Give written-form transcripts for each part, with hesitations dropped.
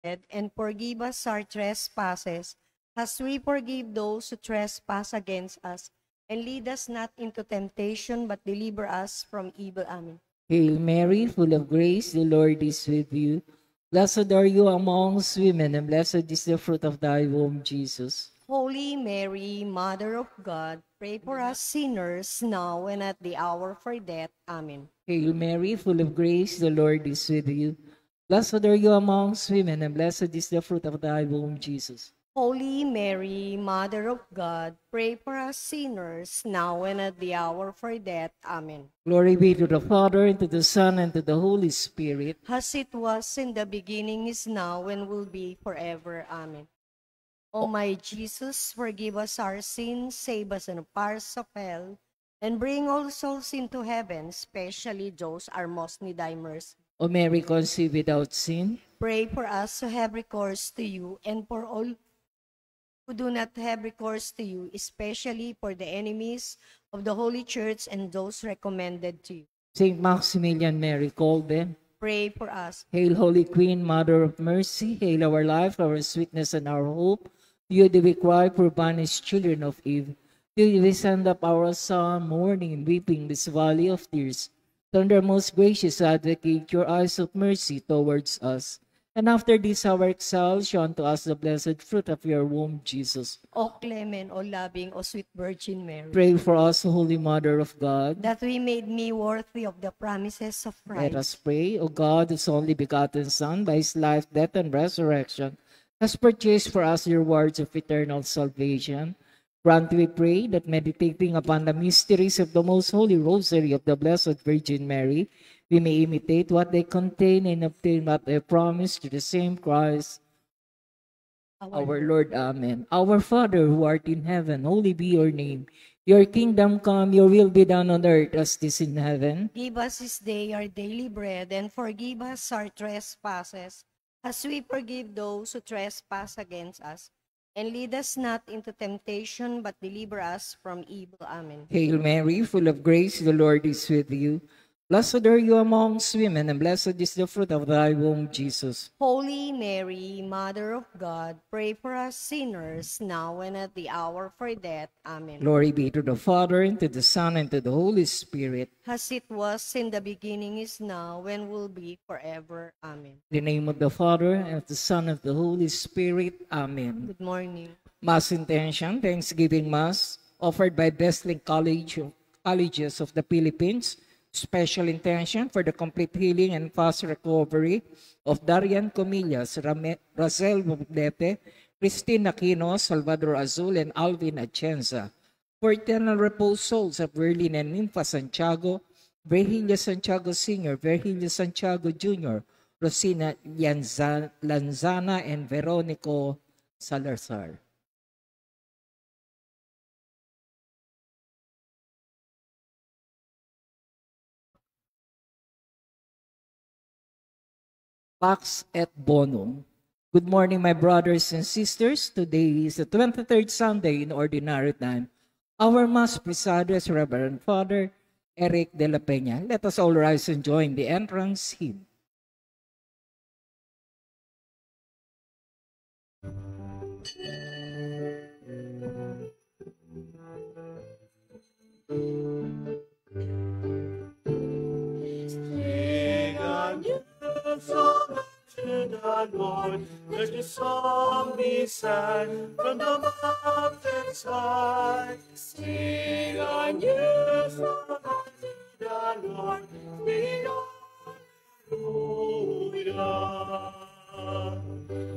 and forgive us our trespasses, as we forgive those who trespass against us. And lead us not into temptation, but deliver us from evil. Amen. Hail Mary, full of grace, the Lord is with you. Blessed are you amongst women, and blessed is the fruit of thy womb, Jesus. Holy Mary, Mother of God, pray for us sinners, now and at the hour of our death. Amen. Hail Mary, full of grace, the Lord is with you. Blessed are you amongst women, and blessed is the fruit of thy womb, Jesus. Holy Mary, Mother of God, pray for us sinners, now and at the hour of our death. Amen. Glory be to the Father, and to the Son, and to the Holy Spirit. As it was in the beginning, is now, and will be forever. Amen. O my Jesus, forgive us our sins, save us from the fires of hell, and bring all souls into heaven, especially those are most need thy mercy. O Mary, conceived without sin, Pray for us who have recourse to you, and for all who do not have recourse to you, especially for the enemies of the Holy Church and those recommended to you. Saint Maximilian Mary, call them. Pray for us. Hail, Holy Queen, Mother of Mercy. Hail our life, our sweetness, and our hope. To you do we cry, poor banished children of Eve. To you we send up our psalm, mourning and weeping this valley of tears. Turn, most gracious Advocate, your eyes of mercy towards us. And after this our exile, show unto us the blessed fruit of your womb, Jesus. O clement, O loving, O sweet Virgin Mary, Pray for us, Holy Mother of God. that we made me worthy of the promises of Let Christ. us pray, O God, whose only begotten Son, by his life, death, and resurrection, has purchased for us your words of eternal salvation. Grant, we pray, that meditating upon the mysteries of the most holy rosary of the Blessed Virgin Mary, we may imitate what they contain and obtain what they promise to the same Christ, our Lord. Amen. Our Father, who art in heaven, holy be your name. Your kingdom come, your will be done on earth as it is in heaven. Give us this day our daily bread, and forgive us our trespasses, as we forgive those who trespass against us. And lead us not into temptation, but deliver us from evil. Amen. Hail Mary, full of grace, the Lord is with you. Blessed are you amongst women, and blessed is the fruit of thy womb, Jesus. Holy Mary, Mother of God, pray for us sinners, now and at the hour of our death. Amen. Glory be to the Father, and to the Son, and to the Holy Spirit. As it was in the beginning, is now, and will be forever. Amen. In the name of the Father, and of the Son, and of the Holy Spirit. Amen. Good morning. Mass intention, Thanksgiving Mass, offered by Besling Colleges of the Philippines. Special intention for the complete healing and fast recovery of Darian Comillas, Razel Moblete, Christine Aquino, Salvador Azul, and Alvin Atienza. For eternal repose souls of Verlin and Ninfa Santiago, Virgilia Santiago Sr., Virgilia Santiago Jr., Rosina Lanzana, and Veronico Salazar. Pax et Bonum. Good morning, my brothers and sisters. Today is the 23rd Sunday in Ordinary Time. Our Mass presider is Reverend Father Eric de la Peña. Let us all rise and join the entrance hymn. Song to the Lord, let the song be sang from the mountains high. Sing a new song unto the Lord, sing hallelujah.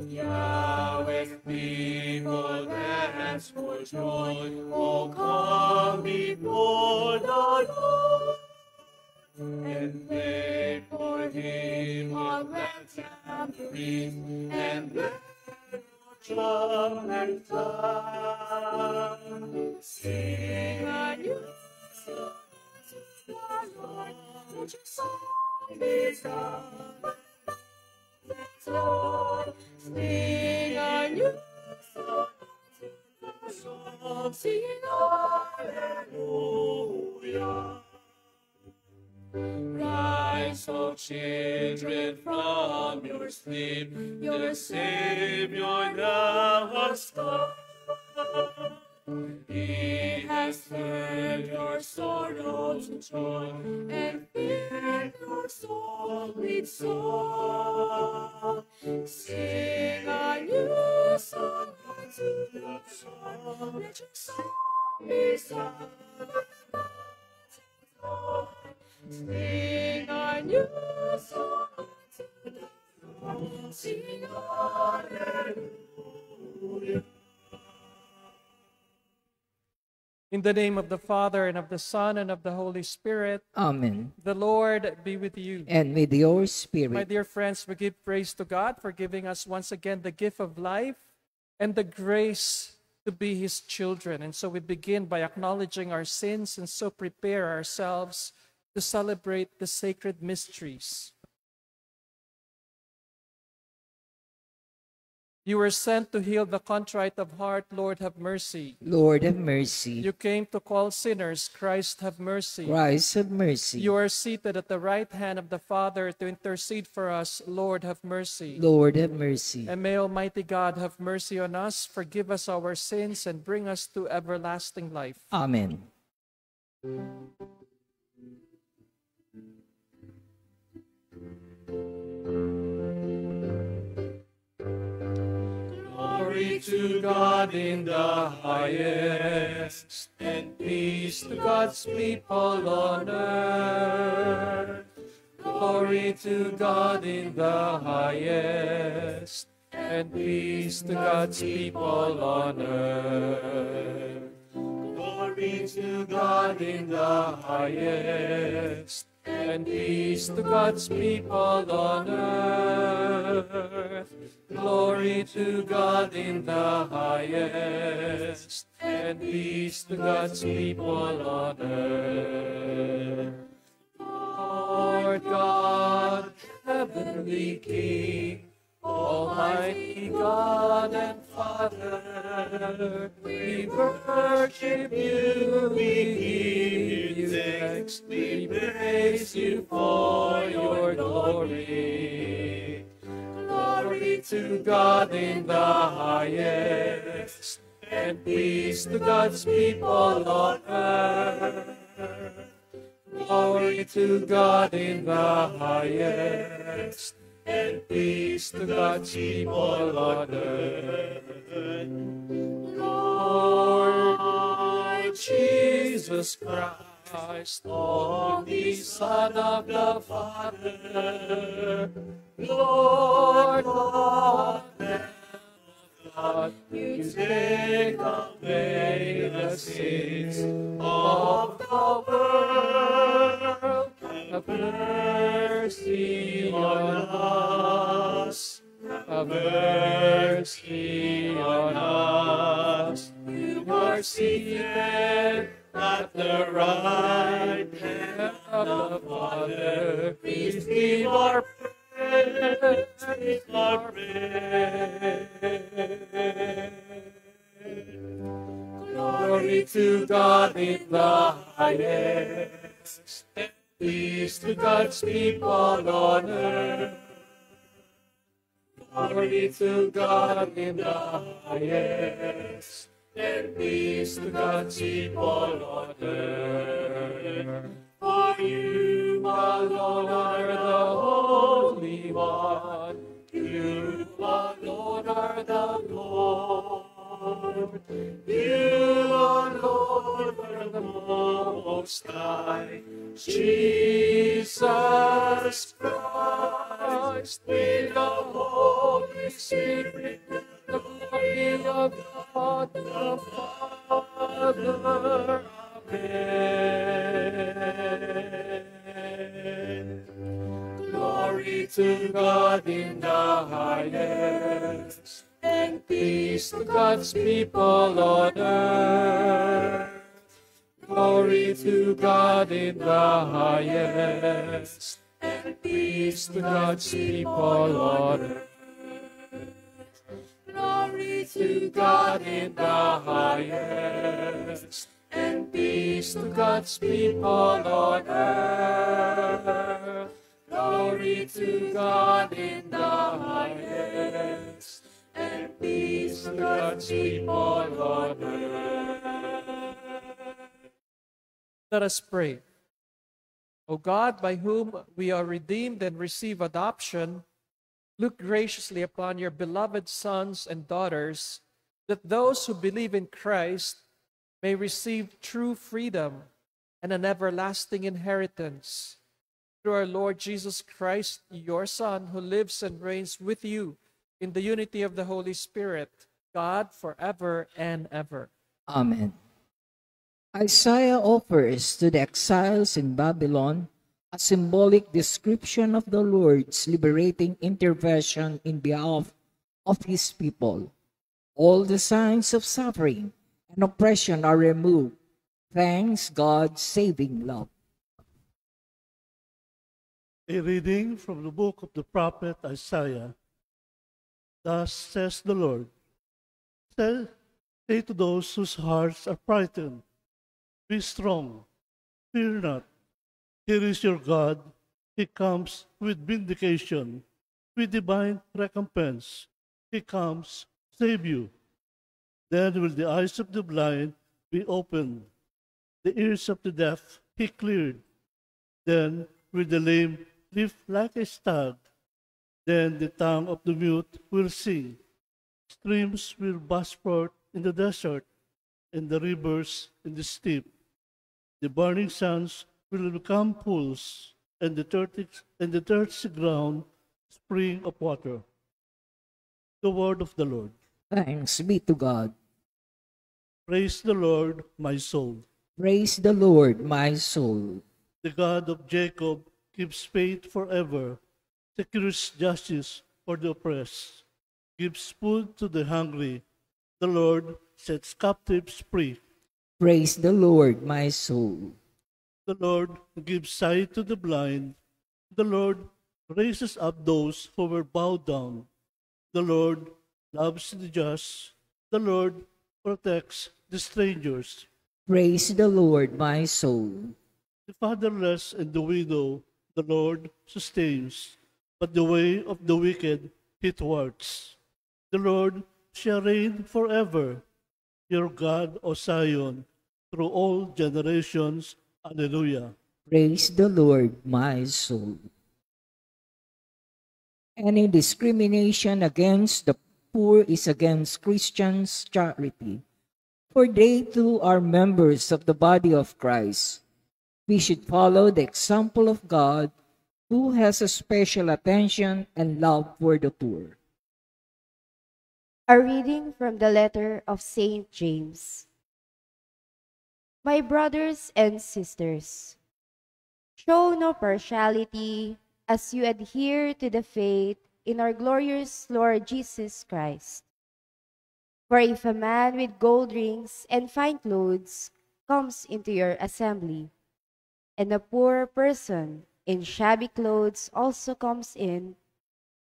Yahweh's people dance for joy, oh come before the Lord. And play for him on glad tambourines, and let your trumpet sound. Sing a new song to the Lord, let your song be sung. Lord, sing a new song to the Lord, sing hallelujah. Rise, O children, from your sleep, your the Savior now has come. He has turned your sorrow to joy and filled your soul with song. Sing a new song unto the Lord. Let your song be sung. Sing a new song unto the Lord. Sing hallelujah. In the name of the Father, and of the Son, and of the Holy Spirit, Amen. the Lord be with you. And with your My spirit. dear friends, we give praise to God for giving us once again the gift of life and the grace to be His children. And so we begin by acknowledging our sins and so prepare ourselves to celebrate the sacred mysteries. You were sent to heal the contrite of heart. Lord, have mercy. Lord, have mercy. You came to call sinners. Christ, have mercy. Christ, have mercy. You are seated at the right hand of the Father to intercede for us. Lord, have mercy. Lord, have mercy. And may Almighty God have mercy on us, forgive us our sins, and bring us to everlasting life. Amen. Glory to God in the highest, and peace to God's people on earth. Glory to God in the highest, and peace to God's people on earth. Glory to God in the highest, and peace to God's people on earth. Glory to God in the highest, and peace to God's people on earth. Lord God, heavenly King, Almighty God and Father, we worship you, we give you thanks, we praise you for your glory. Glory to God in the highest, and peace to God's people on earth. Glory to God in the highest, and peace to God's people on earth. Lord Jesus Christ, only Son of the Father, Lord of God, you take away the sins of the world. Have mercy on us. Have mercy on us. You are seated at the right hand of the Father. Receive our praise. Receive our praise. Glory to God in the highest, and peace to God's people on earth. Glory to God in the highest, and peace to God's people on earth. For you alone are the Holy One, you alone are the Lord. You alone are the Most High, Jesus Christ, with the Holy Spirit, the glory of God the Father. Amen. Glory to God in the highest, and peace to God's people on earth. Glory to God in the highest, and peace to God's people on earth. Glory to God in the highest, and peace to God's people on earth. Glory be to God in the highest, and peace to God's people on earth. Let us pray. O God, by whom we are redeemed and receive adoption, look graciously upon your beloved sons and daughters, that those who believe in Christ may receive true freedom and an everlasting inheritance. Through our Lord Jesus Christ, your Son, who lives and reigns with you in the unity of the Holy Spirit, God, forever and ever. Amen. Isaiah offers to the exiles in Babylon a symbolic description of the Lord's liberating intervention in behalf of his people. All the signs of suffering and oppression are removed, thanks God's saving love. A reading from the book of the prophet Isaiah. Thus says the Lord, say to those whose hearts are frightened, be strong, fear not. Here is your God. He comes with vindication, with divine recompense. He comes, save you. Then will the eyes of the blind be opened, the ears of the deaf he cleared. Then will the lame live like a stag. Then the tongue of the mute will sing. Streams will burst forth in the desert, and the rivers in the steppe. The burning sands will become pools, and the thirsty ground spring of water. The word of the Lord. Thanks be to God. Praise the Lord, my soul. Praise the Lord, my soul. The God of Jacob keeps faith forever, secures justice for the oppressed, gives food to the hungry. The Lord sets captives free. Praise the Lord, my soul. The Lord gives sight to the blind. The Lord raises up those who were bowed down. The Lord loves the just. The Lord protects the strangers. Praise the Lord, my soul. The fatherless and the widow the Lord sustains, but the way of the wicked he thwarts. The Lord shall reign forever, your God, O Zion, through all generations. Alleluia. Praise the Lord, my soul. Any discrimination against the poor is against Christians' charity, for they too are members of the body of Christ. We should follow the example of God, who has a special attention and love for the poor. A reading from the letter of Saint James. My brothers and sisters, show no partiality as you adhere to the faith in our glorious Lord Jesus Christ. For if a man with gold rings and fine clothes comes into your assembly, and a poor person in shabby clothes also comes in,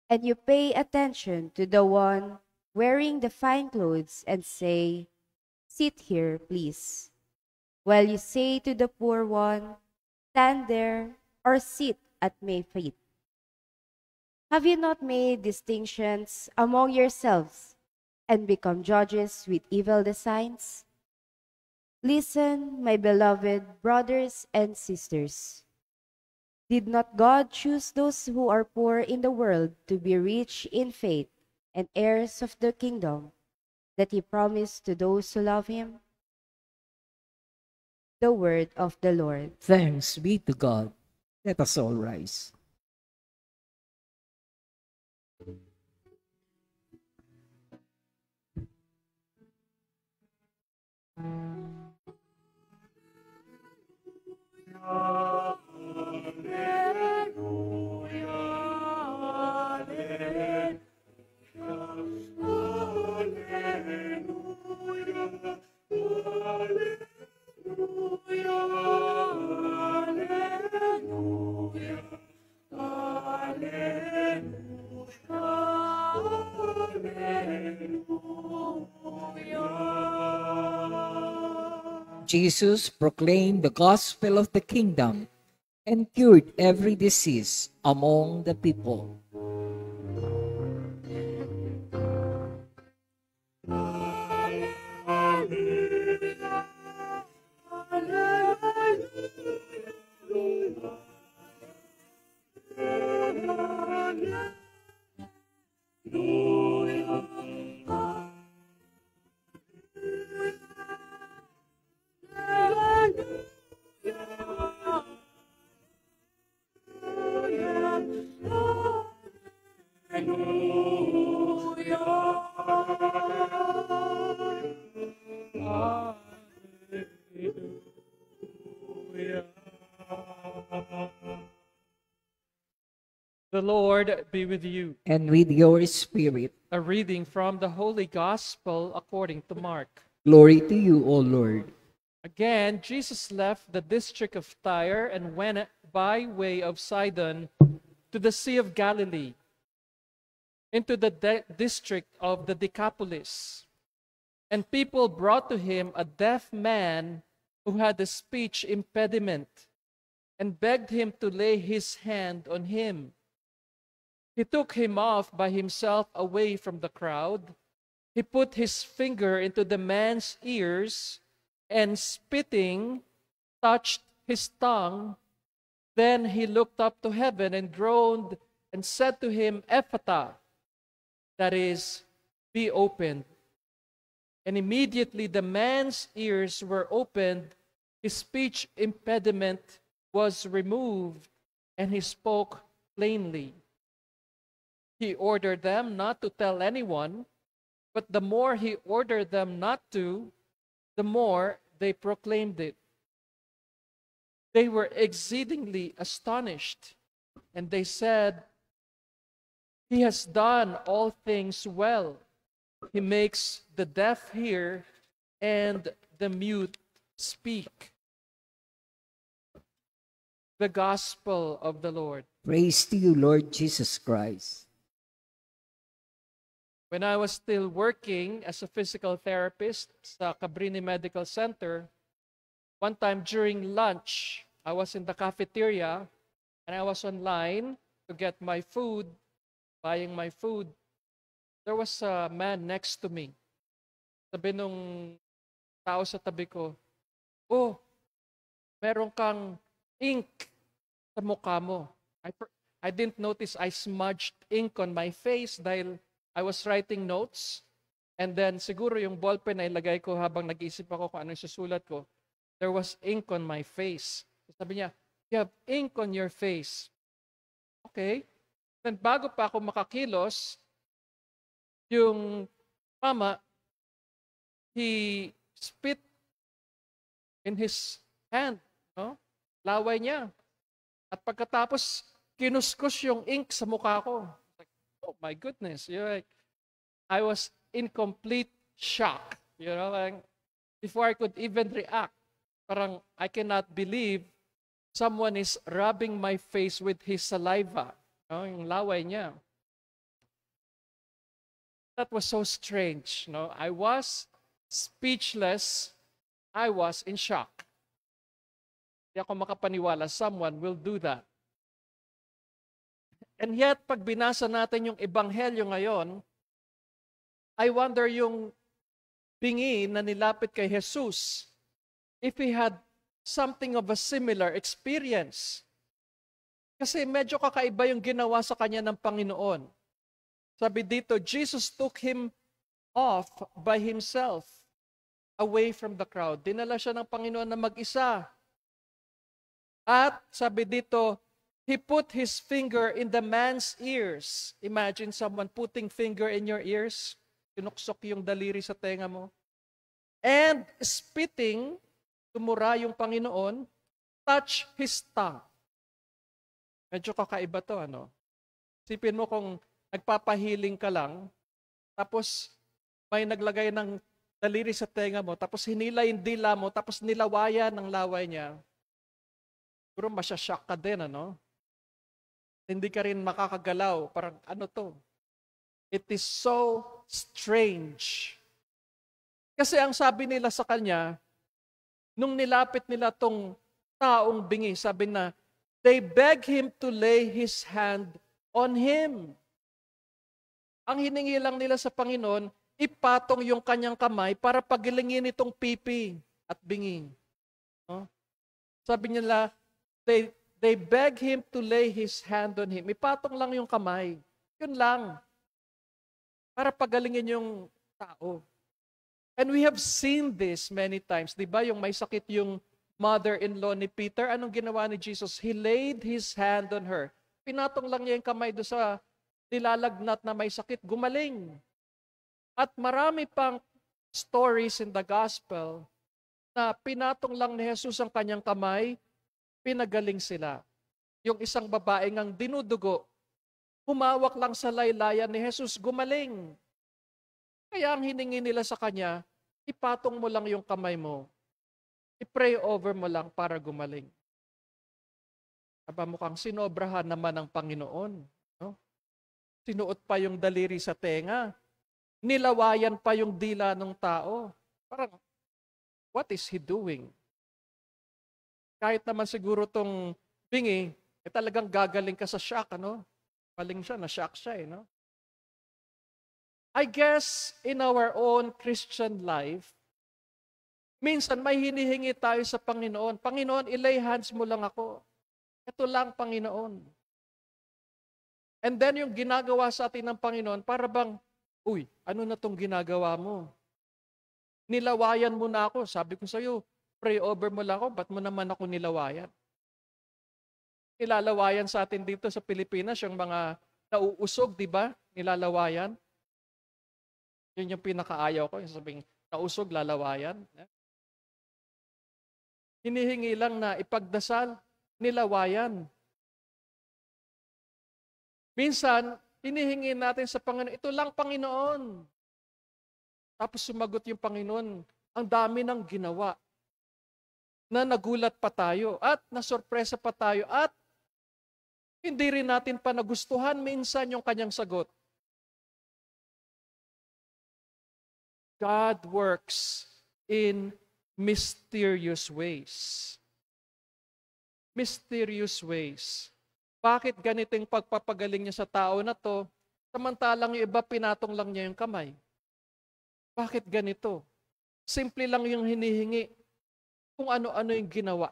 and you pay attention to the one wearing the fine clothes and say, "Sit here, please," while you say to the poor one, "Stand there," or "Sit at my feet," have you not made distinctions among yourselves and become judges with evil designs? Listen, my beloved brothers and sisters. Did not God choose those who are poor in the world to be rich in faith and heirs of the kingdom that he promised to those who love him? The word of the Lord. Thanks be to God. Let us all rise. Jesus proclaimed the gospel of the kingdom and cured every disease among the people. The Lord be with you. And with your spirit. A reading from the Holy Gospel according to Mark. Glory to you, O Lord. Again, Jesus left the district of Tyre and went by way of Sidon to the Sea of Galilee, into the district of the Decapolis. And people brought to him a deaf man who had a speech impediment and begged him to lay his hand on him. He took him off by himself away from the crowd. He put his finger into the man's ears and, spitting, touched his tongue. Then he looked up to heaven and groaned and said to him, Ephata, that is, be opened. And immediately the man's ears were opened, his speech impediment was removed, and he spoke plainly. He ordered them not to tell anyone, but the more he ordered them not to, the more they proclaimed it. They were exceedingly astonished, and they said, He has done all things well. He makes the deaf hear and the mute speak. The Gospel of the Lord. Praise to you, Lord Jesus Christ. When I was still working as a physical therapist sa Cabrini Medical Center, one time during lunch, I was in the cafeteria and I was online to get my food, buying my food. There was a man next to me. Sabi nung tao sa tabi ko, oh, meron kang ink sa mukha mo. I didn't notice I smudged ink on my face dahil I was writing notes, and then siguro yung ballpen na ilagay ko habang nag-iisip ako kung ano yung susulat ko, there was ink on my face. Sabi niya, you have ink on your face. Okay. Then bago pa ako makakilos, yung mama, he spit in his hand, no? Laway niya. At pagkatapos, kinuskus yung ink sa mukha ko. Oh my goodness, I was in complete shock, like, before I could even react. Parang I cannot believe someone is rubbing my face with his saliva, yung laway niya. That was so strange, I was speechless, I was in shock. Hindi ako makapaniwala someone will do that. And yet, pag binasa natin yung Ebanghelyo ngayon, I wonder yung bingi na nilapit kay Jesus, if he had something of a similar experience. Kasi medyo kakaiba yung ginawa sa kanya ng Panginoon. Sabi dito, Jesus took him off by himself, away from the crowd. Dinala siya ng Panginoon na mag-isa. At sabi dito, he put his finger in the man's ears. Imagine someone putting finger in your ears. Tinuksok yung daliri sa tenga mo. And spitting, tumura yung Panginoon, touch his tongue. Medyo kakaiba to, Sipin mo kung nagpapahiling ka lang, tapos may naglagay ng daliri sa tenga mo, tapos hinila yung dila mo, tapos nilawayan ng laway niya. Siguro masyashock ka din, Hindi ka rin makakagalaw. Parang ano to? It is so strange. Kasi ang sabi nila sa kanya, nung nilapit nila tong taong bingi, sabi na, They beg him to lay his hand on him. Ang hiningi lang nila sa Panginoon, ipatong yung kanyang kamay para pagilingin itong pipi at bingi. No? Sabi nila, they beg him to lay his hand on him. Ipatong lang yung kamay. Yun lang. Para pagalingin yung tao. And we have seen this many times. Diba yung may sakit yung mother-in-law ni Peter, anong ginawa ni Jesus? He laid his hand on her. Pinatong lang niya yung kamay doon sa nilalagnat na may sakit, gumaling. At marami pang stories in the gospel na pinatong lang ni Jesus ang kanyang kamay, pinagaling sila. Yung isang babaeng ang dinudugo, humawak lang sa laylayan ni Jesus, gumaling. Kaya ang hiningi nila sa kanya, ipatong mo lang yung kamay mo. I-pray over mo lang para gumaling. Aba, mukhang sinobrahan naman ng Panginoon. No? Sinuot pa yung daliri sa tenga. Nilawayan pa yung dila ng tao. Parang, what is he doing? Kahit naman siguro tong bingi, talagang gagaling ka sa shock, ano? Paling siya, na-shock siya, no? I guess, in our own Christian life, minsan may hinihingi tayo sa Panginoon. Panginoon, ilay hands mo lang ako. Ito lang, Panginoon. And then yung ginagawa sa atin ng Panginoon, para bang, uy, ano na tong ginagawa mo? Nilawayan mo na ako. Sabi ko sa iyo, pray over mo lang ako, ba't mo naman ako nilawayan? Nilalawayan sa atin dito sa Pilipinas, yung mga nauusog, di ba? Nilalawayan. Yun yung pinakaayaw ko, yung sabing, nausog, lalawayan. Hinihingi lang na ipagdasal, nilawayan. Minsan, hinihingi natin sa Panginoon, ito lang Panginoon. Tapos sumagot yung Panginoon, ang dami ng ginawa. Na nagulat pa tayo at nasorpresa pa tayo at hindi rin natin pa nagustuhan minsan yung kanyang sagot. God works in mysterious ways. Mysterious ways. Bakit ganitong pagpapagaling niya sa tao na to, samantalang yung iba pinatong lang niya yung kamay? Bakit ganito? Simple lang yung hinihingi kung ano-ano yung ginawa.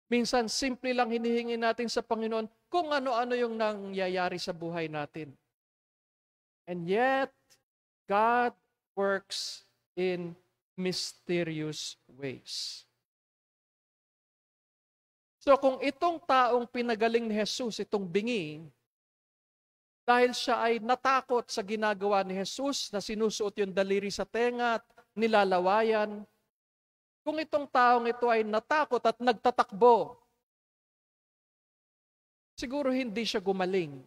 Minsan, simple lang hinihingi natin sa Panginoon kung ano-ano yung nangyayari sa buhay natin. And yet, God works in mysterious ways. So kung itong taong pinagaling ni Jesus, itong bingi, dahil siya ay natakot sa ginagawa ni Jesus na sinusuot yung daliri sa tenga at nilalawayan, kung itong taong ito ay natakot at nagtatakbo, siguro hindi siya gumaling.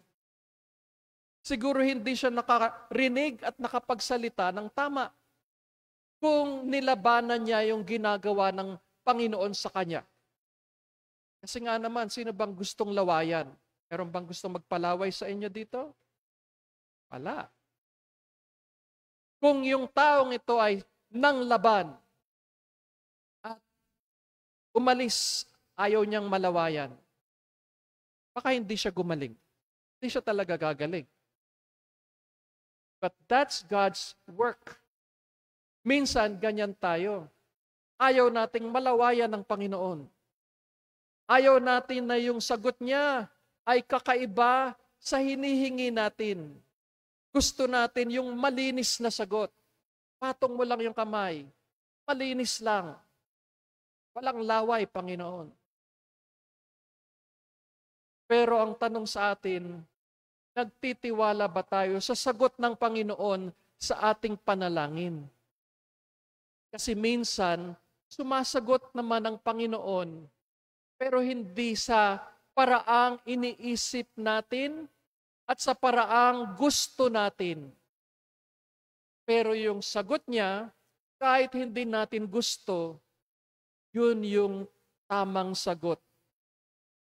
Siguro hindi siya nakarinig at nakapagsalita ng tama kung nilabanan niya yung ginagawa ng Panginoon sa kanya. Kasi nga naman, sino bang gustong lawayan? Meron bang gustong magpalaway sa inyo dito? Wala. Kung yung taong ito ay nanglaban at umalis, ayaw niyang malawayan, baka hindi siya gumaling. Hindi siya talaga gagaling. But that's God's work. Minsan, ganyan tayo. Ayaw nating malawayan ng Panginoon. Ayaw natin na yung sagot niya ay kakaiba sa hinihingi natin. Gusto natin yung malinis na sagot. Patong mo lang yung kamay. Malinis lang. Walang laway, Panginoon. Pero ang tanong sa atin, nagtitiwala ba tayo sa sagot ng Panginoon sa ating panalangin? Kasi minsan, sumasagot naman ang Panginoon, pero hindi sa paraang iniisip natin at sa paraang gusto natin. Pero yung sagot niya, kahit hindi natin gusto, yun yung tamang sagot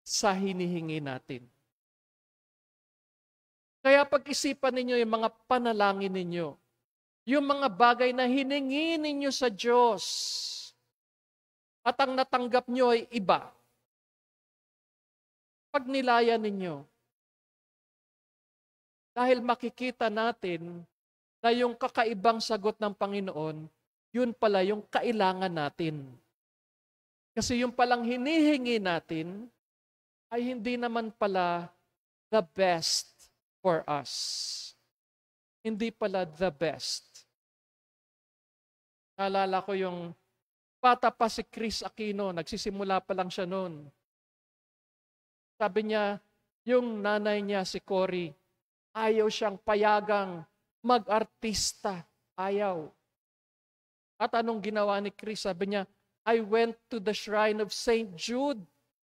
sa hinihingi natin. Kaya pag-isipan ninyo yung mga panalangin ninyo, yung mga bagay na hiningi ninyo sa Diyos, at ang natanggap nyo ay iba. Pag nilayan ninyo, dahil makikita natin na yung kakaibang sagot ng Panginoon, yun pala yung kailangan natin. Kasi yung palang hinihingi natin ay hindi naman pala the best for us. Hindi pala the best. Naalala ko yung bata pa si Chris Aquino, nagsisimula pa lang siya noon. Sabi niya, yung nanay niya si Cory, ayaw siyang payagang mag-artista. Ayaw. At anong ginawa ni Chris? Sabi niya, I went to the shrine of St. Jude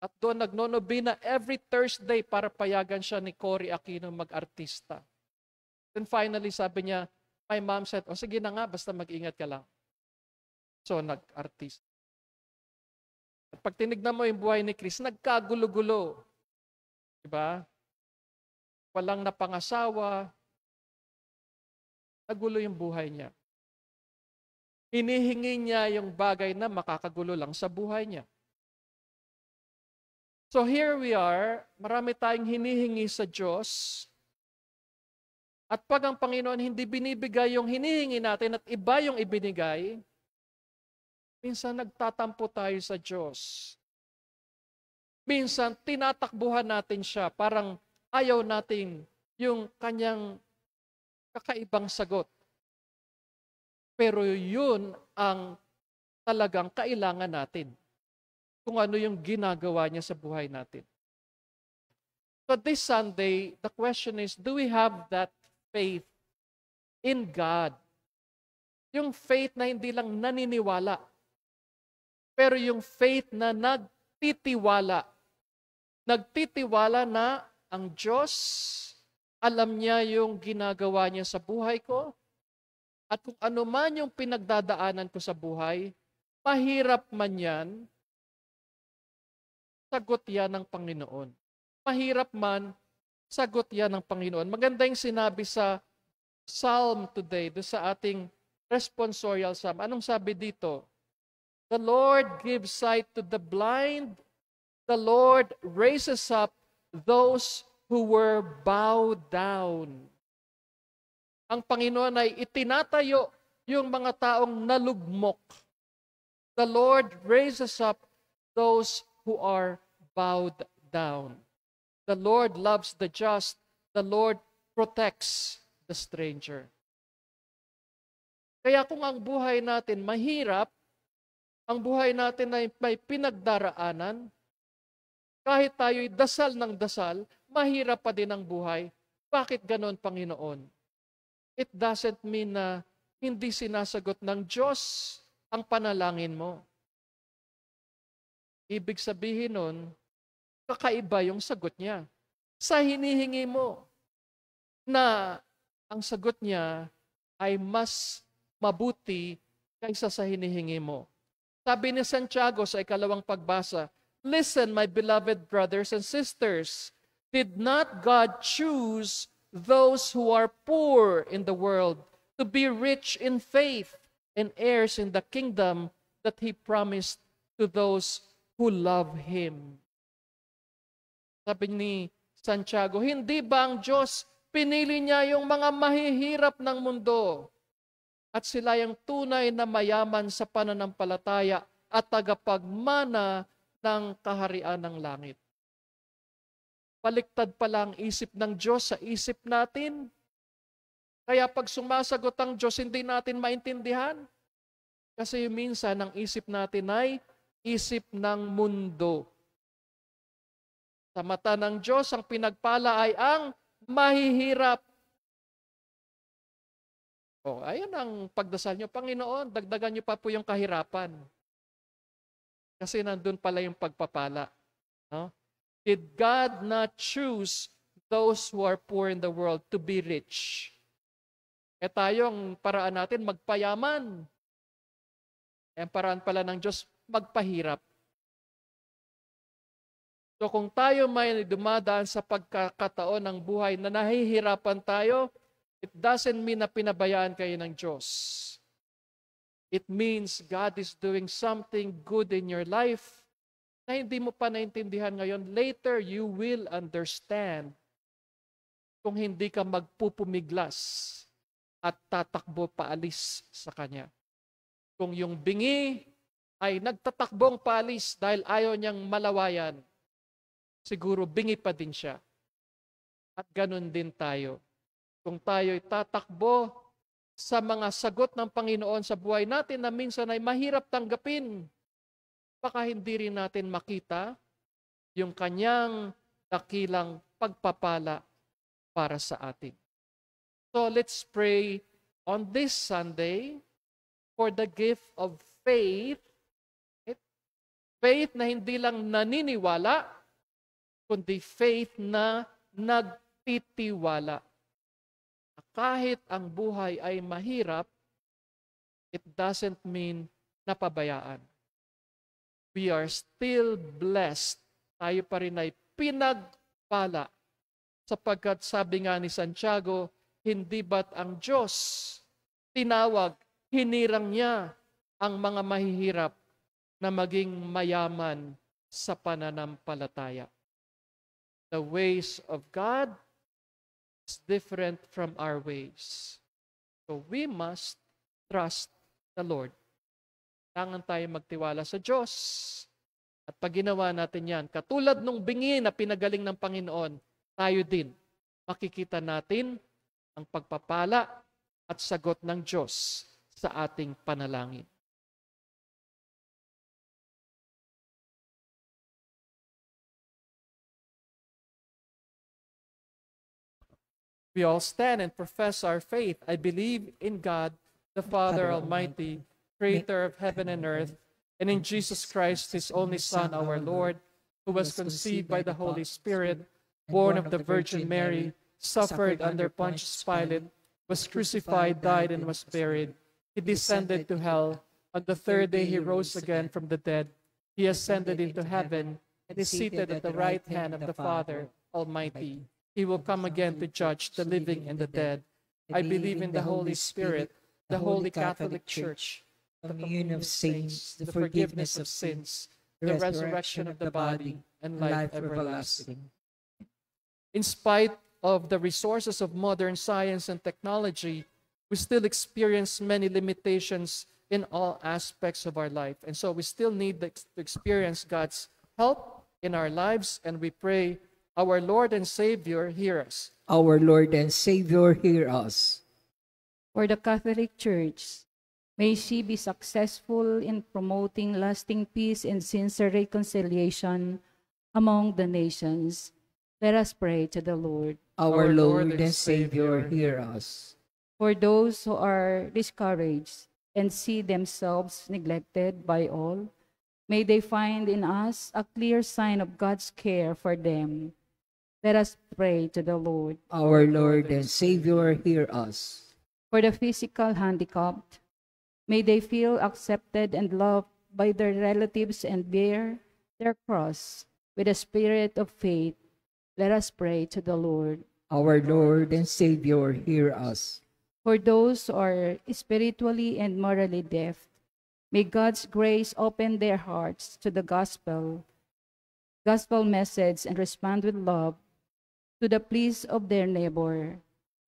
at doon nagnonobina every Thursday para payagan siya ni Cory Aquino mag-artista. Then finally, sabi niya, my mom said, o sige na nga, basta mag-ingat ka lang. So, nag-artist. At pag tinignan mo yung buhay ni Chris, nagkagulo-gulo. Diba? Walang napangasawa. Nagulo yung buhay niya. Hinihingi niya yung bagay na makakagulo lang sa buhay niya. So here we are, marami tayong hinihingi sa Diyos. At pag ang Panginoon hindi binibigay yung hinihingi natin at iba yung ibinigay, minsan nagtatampo tayo sa Diyos. Minsan tinatakbuhan natin siya, parang ayaw natin yung kanyang kakaibang sagot. Pero yun ang talagang kailangan natin. Kung ano yung ginagawa niya sa buhay natin. So this Sunday, the question is, do we have that faith in God? Yung faith na hindi lang naniniwala, pero yung faith na nagtitiwala. Nagtitiwala na ang Diyos, alam niya yung ginagawa niya sa buhay ko, at kung ano man yung pinagdadaanan ko sa buhay, mahirap man yan, sagot yan ng Panginoon. Mahirap man, sagot yan ng Panginoon. Maganda yung sinabi sa Psalm today, do sa ating responsorial psalm. Anong sabi dito? The Lord gives sight to the blind. The Lord raises up those who were bowed down. Ang Panginoon ay itinatayo yung mga taong nalugmok. The Lord raises up those who are bowed down. The Lord loves the just. The Lord protects the stranger. Kaya kung ang buhay natin mahirap, ang buhay natin ay may pinagdaraanan, kahit tayo'y dasal ng dasal, mahirap pa din ang buhay. Bakit ganon, Panginoon? It doesn't mean na hindi sinasagot ng Diyos ang panalangin mo. Ibig sabihin nun, kakaiba yung sagot niya. Sa hinihingi mo, na ang sagot niya ay mas mabuti kaysa sa hinihingi mo. Sabi ni Santiago sa ikalawang pagbasa, listen, my beloved brothers and sisters, did not God choose those who are poor in the world to be rich in faith and heirs in the kingdom that He promised to those who love Him? Sabi ni Santiago, hindi ba ang Diyos pinili niya yung mga mahihirap ng mundo at sila yung tunay na mayaman sa pananampalataya at tagapagmana ng kaharian ng langit? Baliktad pala ang isip ng Diyos sa isip natin. Kaya pag sumasagot ang Diyos, hindi natin maintindihan. Kasi minsan ang isip natin ay isip ng mundo. Sa mata ng Diyos, ang pinagpala ay ang mahihirap. O, ayun ang pagdasal nyo. Panginoon, dagdagan nyo pa po yung kahirapan. Kasi nandun pala yung pagpapala. No? Did God not choose those who are poor in the world to be rich? E tayo, ang paraan natin, magpayaman. E ang paraan pala ng Diyos, magpahirap. So kung tayo may dumadaan sa pagkakataon ng buhay na nahihirapan tayo, it doesn't mean na pinabayaan kayo ng Diyos. It means God is doing something good in your life na hindi mo pa naintindihan ngayon, later you will understand kung hindi ka magpupumiglas at tatakbo paalis sa Kanya. Kung yung bingi ay nagtatakbong paalis dahil ayaw niyang malawayan, siguro bingi pa din siya. At ganun din tayo. Kung tayo'y tatakbo sa mga sagot ng Panginoon sa buhay natin na minsan ay mahirap tanggapin, baka hindi rin natin makita yung Kanyang dakilang pagpapala para sa atin. So let's pray on this Sunday for the gift of faith. Faith na hindi lang naniniwala, kundi faith na nagtitiwala. Kahit ang buhay ay mahirap, it doesn't mean napabayaan. We are still blessed. Tayo pa rin ay pinagpala. Sapagkat sabi nga ni Santiago, hindi ba't ang Diyos tinawag, hinirang niya ang mga mahihirap na maging mayaman sa pananampalataya. The ways of God is different from our ways. So we must trust the Lord. Kailangan tayo magtiwala sa Diyos. At pag ginawa natin yan, katulad nung bingi na pinagaling ng Panginoon, tayo din, makikita natin ang pagpapala at sagot ng Diyos sa ating panalangin. We all stand and profess our faith. I believe in God, the Father Almighty, creator of heaven and earth, and in Jesus Christ, his only Son, our Lord, who was conceived by the Holy Spirit, born of the Virgin Mary, suffered under Pontius Pilate, was crucified, died, and was buried. He descended to hell. On the third day he rose again from the dead. He ascended into heaven and is seated at the right hand of the Father Almighty. He will come again to judge the living and the dead. I believe in the Holy Spirit, the Holy Catholic Church, the communion of saints, the forgiveness of sins, the resurrection of the body, and life everlasting. In spite of the resources of modern science and technology, we still experience many limitations in all aspects of our life. And so we still need to experience God's help in our lives, and we pray, our Lord and Savior, hear us. Our Lord and Savior, hear us. For the Catholic Church, may she be successful in promoting lasting peace and sincere reconciliation among the nations. Let us pray to the Lord. Our Lord and Savior, hear us. For those who are discouraged and see themselves neglected by all, may they find in us a clear sign of God's care for them. Let us pray to the Lord. Our Lord and Savior, hear us. For the physical handicapped, may they feel accepted and loved by their relatives and bear their cross with a spirit of faith. Let us pray to the Lord. Our Lord and Savior, hear us. For those who are spiritually and morally deaf, may God's grace open their hearts to the gospel message, and respond with love to the pleas of their neighbor.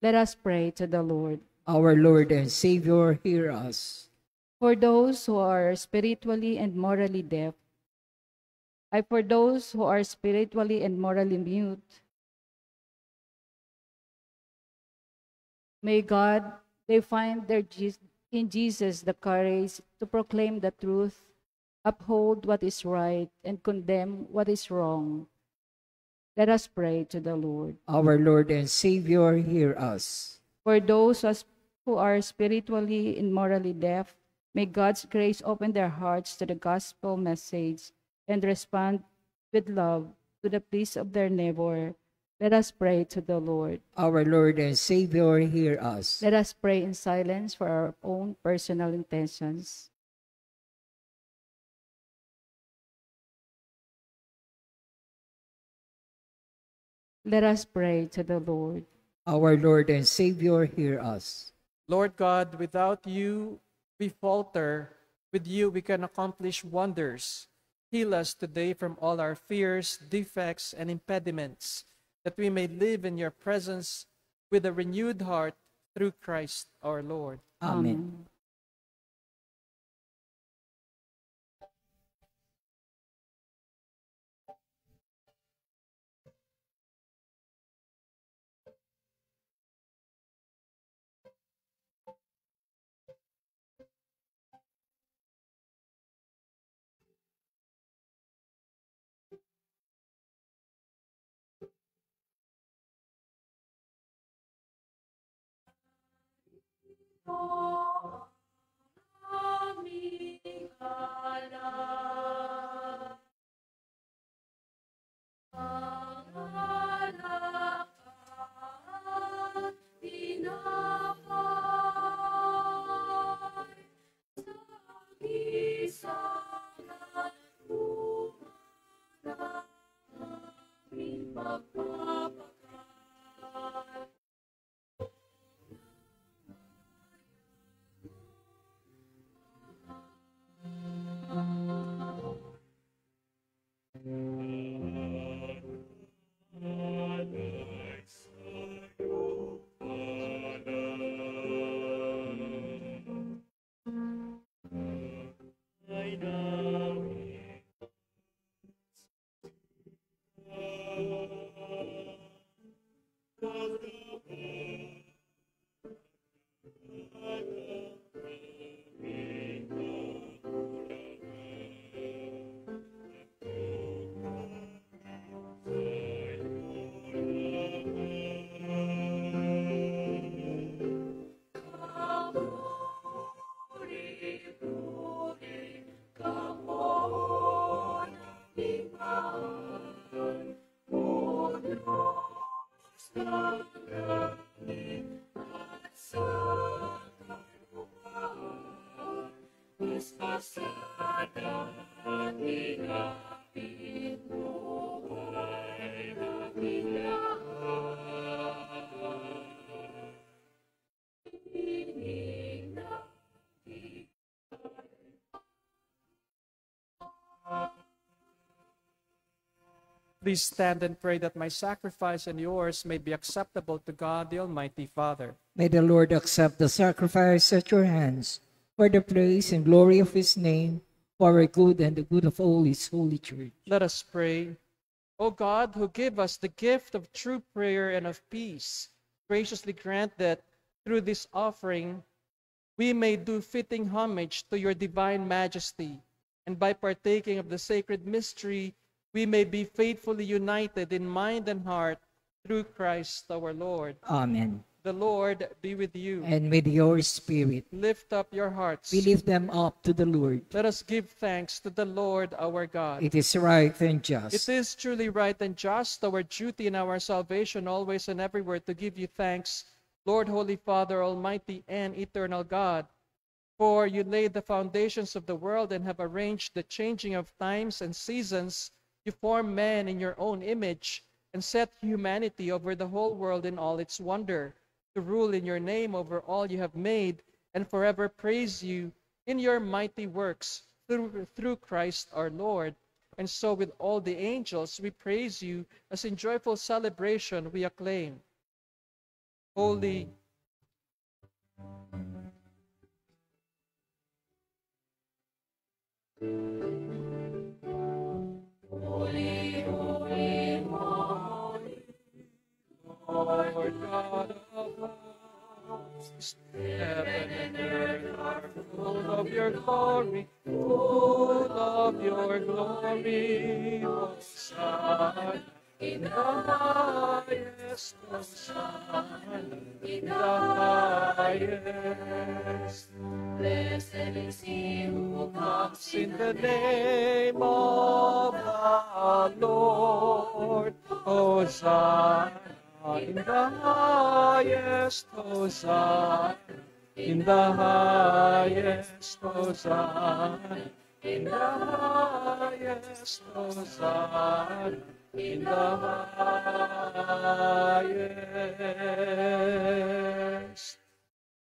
Let us pray to the Lord. Our Lord and Savior, hear us. For those who are spiritually and morally deaf, for those who are spiritually and morally mute, may God, they find in Jesus the courage to proclaim the truth, uphold what is right, and condemn what is wrong. Let us pray to the Lord. Our Lord and Savior, hear us. For those who are spiritually and morally deaf, may God's grace open their hearts to the gospel message and respond with love to the pleas of their neighbor. Let us pray to the Lord. Our Lord and Savior, hear us. Let us pray in silence for our own personal intentions. Let us pray to the Lord. Our Lord and Savior, hear us. Lord God, without you, we falter. With you, we can accomplish wonders. Heal us today from all our fears, defects, and impediments, that we may live in your presence with a renewed heart through Christ our Lord. Amen. Please stand and pray that my sacrifice and yours may be acceptable to God, the Almighty Father. May the Lord accept the sacrifice at your hands for the praise and glory of his name, for our good and the good of all his holy church. Let us pray. O God, who give us the gift of true prayer and of peace, graciously grant that through this offering we may do fitting homage to your divine majesty, and by partaking of the sacred mystery, we may be faithfully united in mind and heart through Christ our Lord. Amen. The Lord be with you. And with your spirit, Lift up your hearts. we lift them up to the Lord. Let us give thanks to the Lord our God. It is right and It just. is truly right and just, our duty and our salvation, always and everywhere, to give you thanks, Lord, Holy Father, Almighty and eternal God. For you laid the foundations of the world and have arranged the changing of times and seasons. You formed man in your own image and set humanity over the whole world in all its wonder, to rule in your name over all you have made, and forever praise you in your mighty works through Christ our Lord. And so with all the angels we praise you, as in joyful celebration we acclaim. Holy, Lord God of hosts, heaven and earth are full of your glory, full of your glory. Hosanna in the highest, Hosanna in the highest. Blessed is he who comes in the name of the Lord. Hosanna in the highest, Hosanna in the highest, Hosanna in the highest, Hosanna in the highest.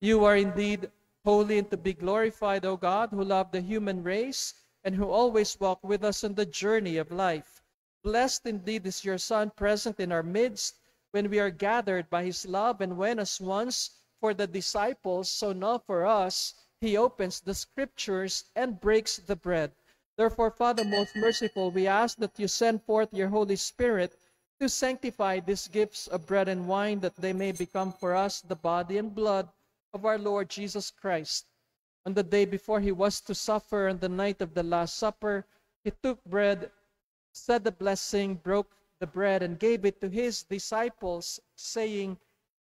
You are indeed holy and to be glorified, O God, who love the human race and who always walk with us on the journey of life. Blessed indeed is your Son present in our midst when we are gathered by his love, and when as once for the disciples, so now for us, he opens the scriptures and breaks the bread. Therefore, Father most merciful, we ask that you send forth your Holy Spirit to sanctify these gifts of bread and wine, that they may become for us the body and blood of our Lord Jesus Christ. On the day before he was to suffer, on the night of the Last Supper, he took bread, said the blessing, broke the bread, and gave it to his disciples, saying,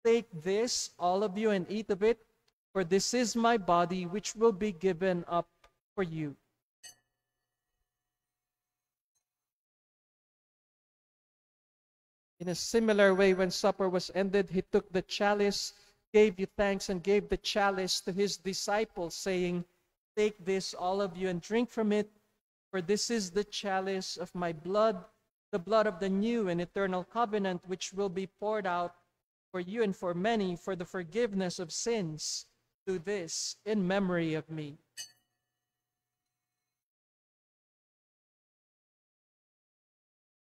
"Take this, all of you, and eat of it, for this is my body, which will be given up for you." In a similar way, when supper was ended, he took the chalice, gave you thanks, and gave the chalice to his disciples, saying, "Take this, all of you, and drink from it, for this is the chalice of my blood, the blood of the new and eternal covenant, which will be poured out for you and for many for the forgiveness of sins. Do this in memory of me."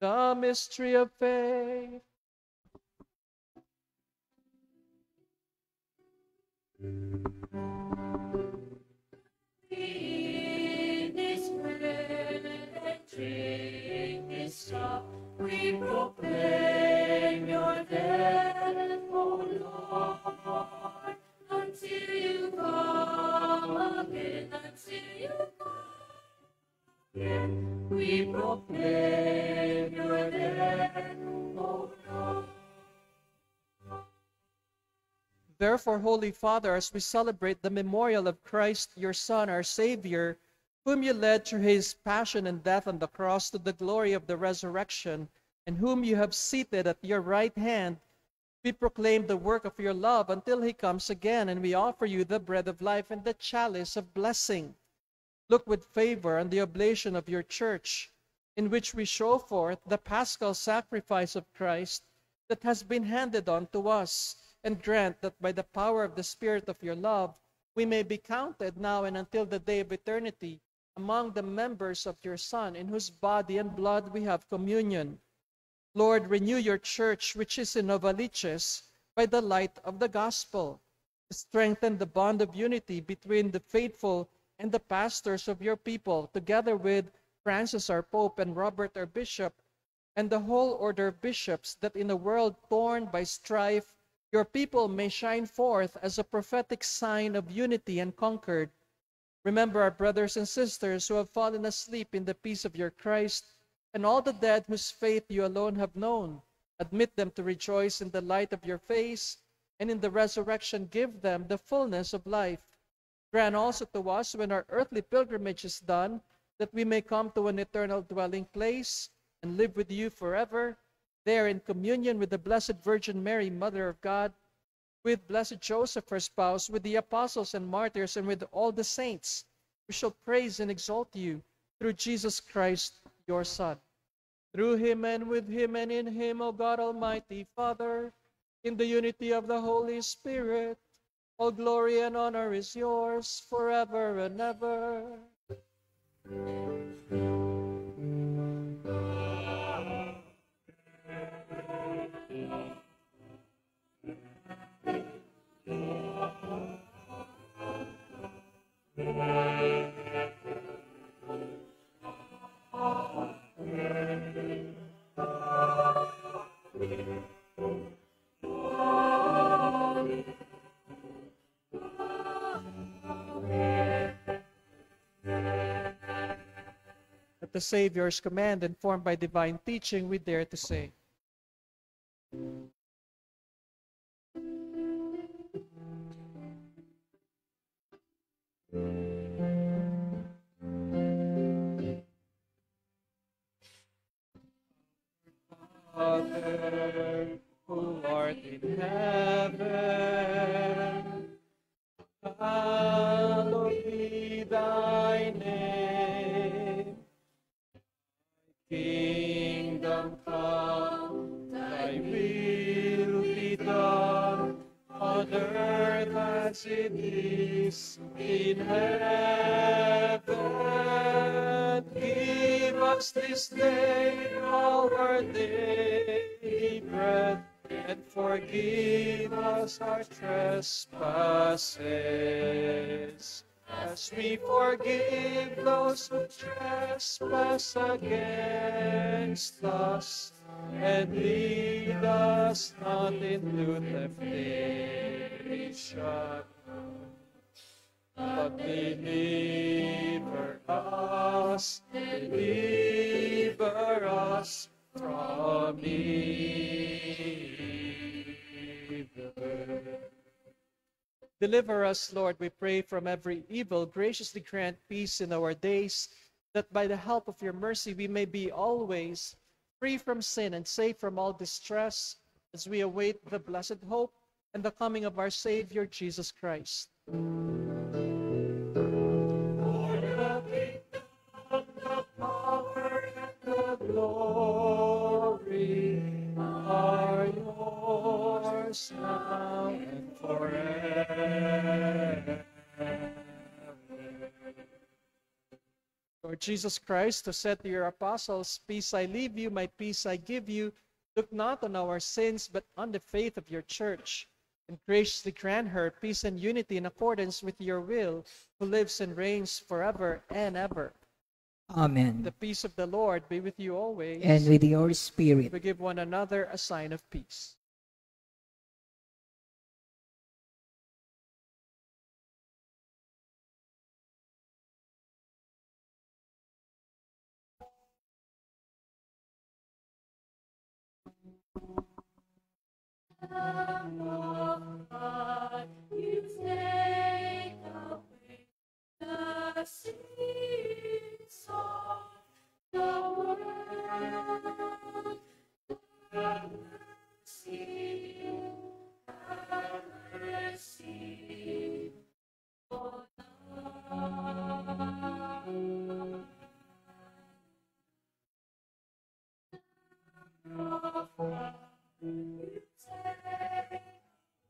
The mystery of faith. Eat this bread and drink this cup, we proclaim your death, O Lord, until you come again, until you come again. We proclaim your death, O Lord. Therefore, Holy Father, as we celebrate the memorial of Christ, your Son, our Savior, whom you led through his passion and death on the cross to the glory of the resurrection, and whom you have seated at your right hand, we proclaim the work of your love until he comes again, and we offer you the bread of life and the chalice of blessing. Look with favor on the oblation of your church, in which we show forth the paschal sacrifice of Christ that has been handed on to us, and grant that by the power of the Spirit of your love, we may be counted now and until the day of eternity among the members of your Son, in whose body and blood we have communion. Lord, renew your church, which is in Novaliches, by the light of the gospel. Strengthen the bond of unity between the faithful and the pastors of your people, together with Francis our Pope and Robert our Bishop, and the whole order of bishops, that in a world torn by strife, your people may shine forth as a prophetic sign of unity and concord. Remember our brothers and sisters who have fallen asleep in the peace of your Christ, and all the dead whose faith you alone have known. Admit them to rejoice in the light of your face, and in the resurrection give them the fullness of life. Grant also to us, when our earthly pilgrimage is done, that we may come to an eternal dwelling place and live with you forever, there in communion with the Blessed Virgin Mary, Mother of God, with blessed Joseph, her spouse, with the apostles and martyrs, and with all the saints. We shall praise and exalt you through Jesus Christ, your Son. Through him and with him and in him, O God Almighty Father, in the unity of the Holy Spirit, all glory and honor is yours forever and ever. At the Savior's command, informed by divine teaching, we dare to say, Father, who art in heaven, hallowed be thy name. Kingdom come, thy will be done, on earth as it is in heaven. us this day our daily bread, and forgive us our trespasses, as we forgive those who trespass against us. And lead us not into temptation, but deliver us from evil. Deliver us, Lord, we pray, from every evil. Graciously grant peace in our days, that by the help of your mercy we may be always free from sin and safe from all distress, as we await the blessed hope and the coming of our Savior, Jesus Christ. The glory are yours now and forever. Lord Jesus Christ, who said to your apostles, "Peace I leave you, my peace I give you," look not on our sins, but on the faith of your church, and graciously grant her peace and unity in accordance with your will, who lives and reigns forever and ever. Amen. The peace of the Lord be with you always. And with your spirit. We give one another a sign of peace. You take away the sins of the world. Have mercy, have mercy on us. You take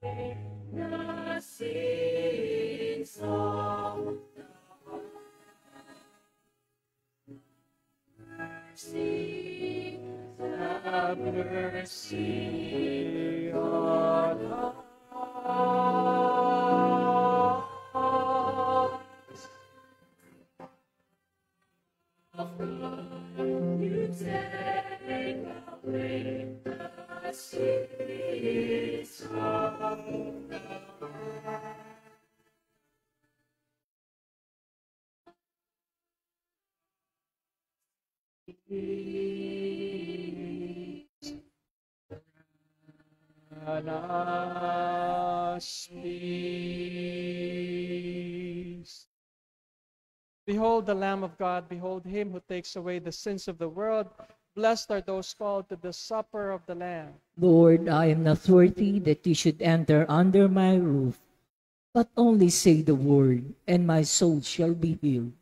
away the sins of the world. Mercy, have mercy on us. You take away the sins of the world. Grant us peace. Behold the Lamb of God, behold him who takes away the sins of the world. Blessed are those called to the supper of the Lamb. Lord, I am not worthy that you should enter under my roof, but only say the word, and my soul shall be healed.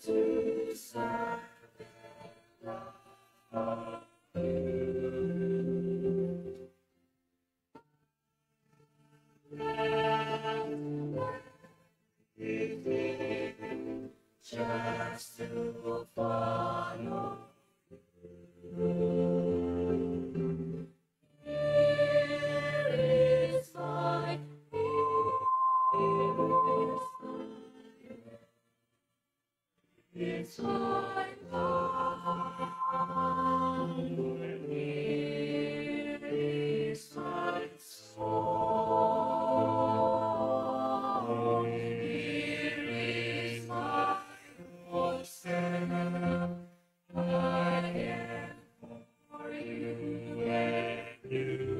To serve just to follow It's my God, here is my soul, here is my voice, I am for you and you.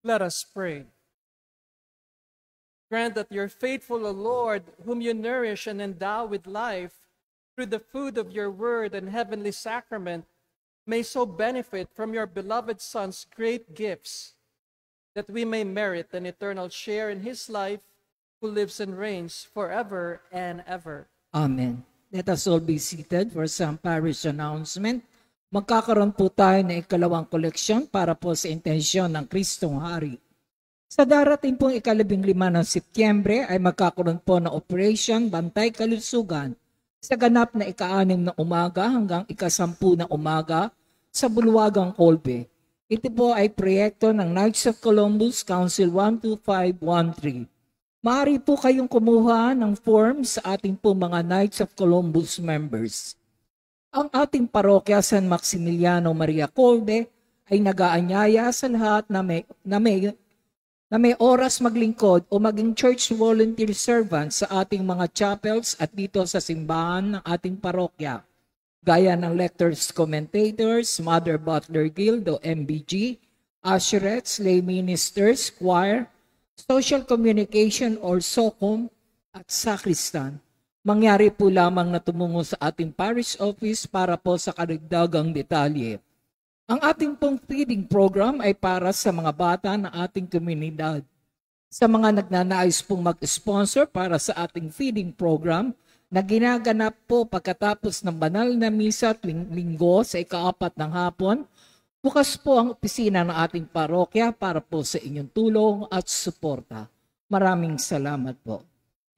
Let us pray. Grant that your faithful, O Lord, whom you nourish and endow with life through the food of your word and heavenly sacrament, may so benefit from your beloved Son's great gifts, that we may merit an eternal share in his life, who lives and reigns forever and ever. Amen. Let us all be seated for some parish announcement. Magkakaroon po tayo ng ikalawang koleksyon para po sa intensyon ng Kristong Hari. Sa darating pong 15 ng Setyembre ay magkakaroon po ng Operation Bantay Kalusugan sa ganap na 6 ng umaga hanggang 10 ng umaga sa Bulwagang Colbe. Ito po ay proyekto ng Knights of Columbus Council 12513. Maaari po kayong kumuha ng form sa ating po mga Knights of Columbus members. Ang ating parokya San Maximiliano Maria Colbe ay nag-aanyaya sa lahat na may oras maglingkod o maging church volunteer servant sa ating mga chapels at dito sa simbahan ng ating parokya. Gaya ng lectors, commentators, Mother Butler Guild o MBG, usherettes, lay ministers, choir, social communication or SOCOM, at sacristan. Mangyari po lamang na tumungo sa ating parish office para po sa karagdagang detalye. Ang ating pong feeding program ay para sa mga bata ng ating komunidad. Sa mga nagnanais pong mag-sponsor para sa ating feeding program na ginaganap po pagkatapos ng banal na misa tuwing linggo sa 4 ng hapon, bukas po ang opisina ng ating parokya para po sa inyong tulong at suporta. Maraming salamat po.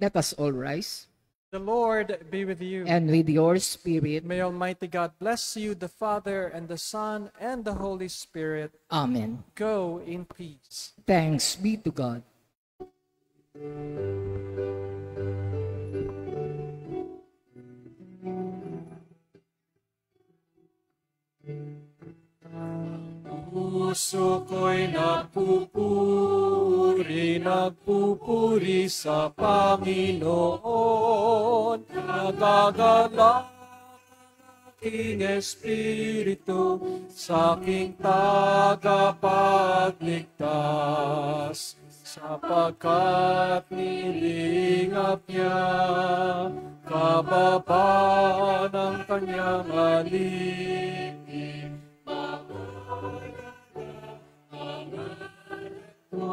Let us all rise. The Lord be with you. And with your spirit. May Almighty God bless you, the Father, and the Son, and the Holy Spirit. Amen. Go in peace. Thanks be to God. Puso ko'y nagpupuri sa Panginoon. Nagagalak ang aking espiritu sa aking tagapagligtas, sapagkat nilingap niya kababa ng kanyang alipin.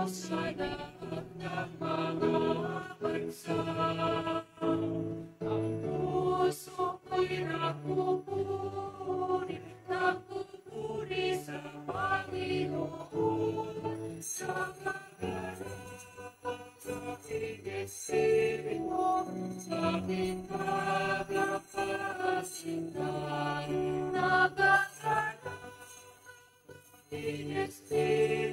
Sa lahat ng mga bansa, ang puso ko'y nagpupuri sa Panginoon. Sa aking espiritu, sa aking pagkakasindahan, of the Lord is near.